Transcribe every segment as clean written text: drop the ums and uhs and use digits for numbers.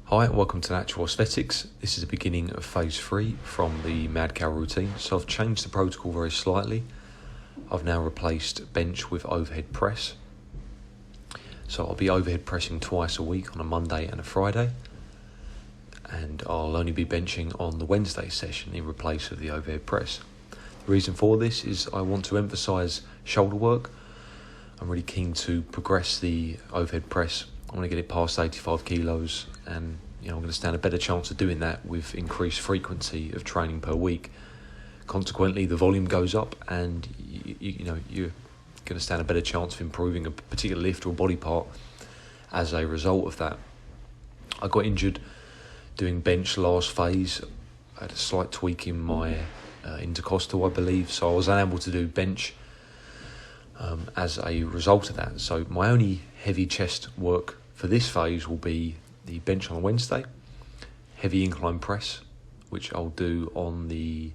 Hi, welcome to Natural Aesthetics. This is the beginning of phase 3 from the MADCOW routine. So I've changed the protocol very slightly. I've now replaced bench with overhead press. So I'll be overhead pressing twice a week on a Monday and a Friday. And I'll only be benching on the Wednesday session in replace of the overhead press. The reason for this is I want to emphasise shoulder work. I'm really keen to progress the overhead press. I want to get it past 85 kilos, and I'm going to stand a better chance of doing that with increased frequency of training per week. Consequently, the volume goes up, and you're going to stand a better chance of improving a particular lift or body part as a result of that. I got injured doing bench last phase. I had a slight tweak in my intercostal, I believe, so I was unable to do bench as a result of that. So my only heavy chest work for this phase will be the bench on Wednesday, heavy incline press, which I'll do on the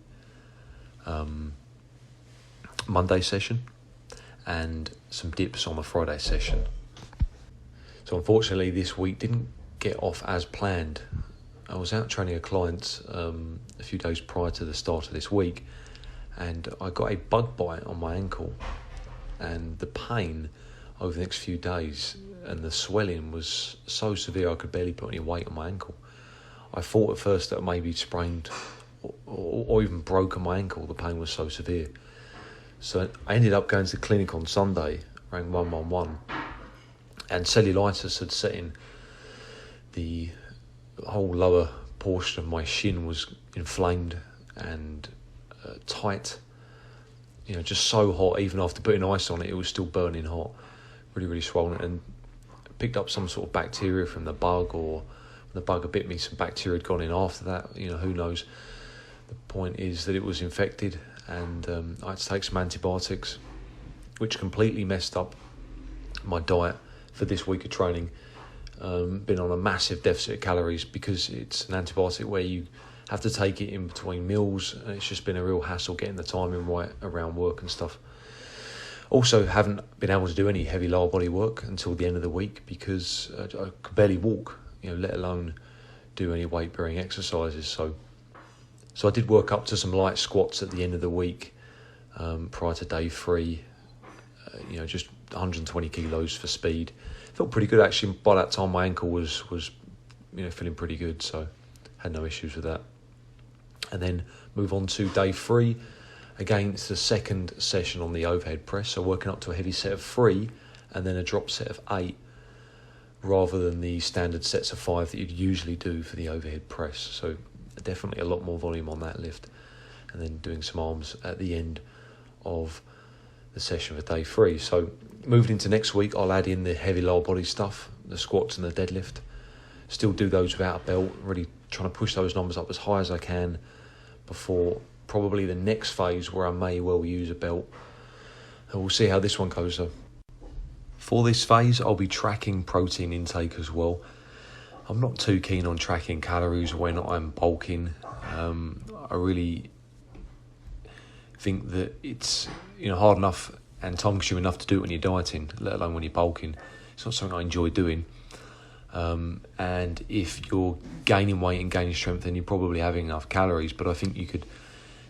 Monday session, and some dips on the Friday session. So unfortunately this week didn't get off as planned. I was out training a client a few days prior to the start of this week, and I got a bug bite on my ankle, and the pain over the next few days and the swelling was so severe I could barely put any weight on my ankle. I thought at first that I maybe sprained or even broken my ankle. The pain was so severe. So I ended up going to the clinic on Sunday, rang 111, and cellulitis had set in. The whole lower portion of my shin was inflamed and tight. Just so hot. Even after putting ice on it, it was still burning hot. Really, really swollen, and picked up some sort of bacteria from the bug, or when the bug had bit me, some bacteria had gone in after that. Who knows? The point is that it was infected, and I had to take some antibiotics, which completely messed up my diet for this week of training. Been on a massive deficit of calories because it's an antibiotic where you have to take it in between meals, and it's just been a real hassle getting the timing right around work and stuff. Also, haven't been able to do any heavy lower body work until the end of the week because I could barely walk, let alone do any weight bearing exercises. So I did work up to some light squats at the end of the week prior to day 3. Just 120 kilos for speed. Felt pretty good actually. By that time, my ankle was feeling pretty good, so had no issues with that. And then move on to day 3. Again, it's the second session on the overhead press, so working up to a heavy set of 3 and then a drop set of 8, rather than the standard sets of 5 that you'd usually do for the overhead press. So definitely a lot more volume on that lift, and then doing some arms at the end of the session for day 3. So moving into next week, I'll add in the heavy lower body stuff, the squats and the deadlift. Still do those without a belt, really trying to push those numbers up as high as I can before probably the next phase where I may well use a belt. And we'll see how this one goes though. For this phase, I'll be tracking protein intake as well. I'm not too keen on tracking calories when I'm bulking. I really think that it's hard enough and time consuming enough to do it when you're dieting, let alone when you're bulking. It's not something I enjoy doing. And if you're gaining weight and gaining strength, then you're probably having enough calories, but I think you could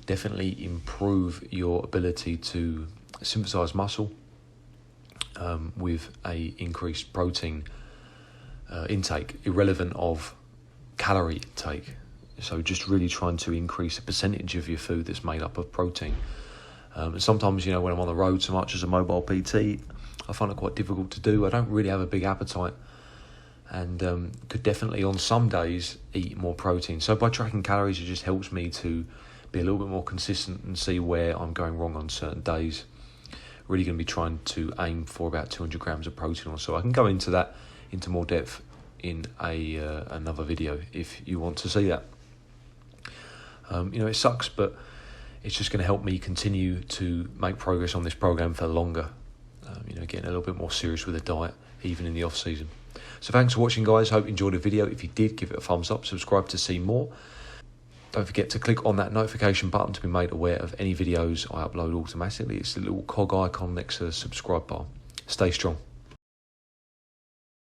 definitely improve your ability to synthesize muscle with a increased protein intake, irrelevant of calorie intake. So just really trying to increase the percentage of your food that's made up of protein. And sometimes, when I'm on the road so much as a mobile PT, I find it quite difficult to do. I don't really have a big appetite, and could definitely on some days eat more protein. So by tracking calories, it just helps me to be a little bit more consistent and see where I'm going wrong on certain days. Really going to be trying to aim for about 200 grams of protein or so. I can go into that into more depth in another video if you want to see that. It sucks, but it's just going to help me continue to make progress on this program for longer. Getting a little bit more serious with the diet, even in the off season. So thanks for watching, guys. Hope you enjoyed the video. If you did, give it a thumbs up, subscribe to see more. Don't forget to click on that notification button to be made aware of any videos I upload automatically. It's the little cog icon next to the subscribe bar. Stay strong.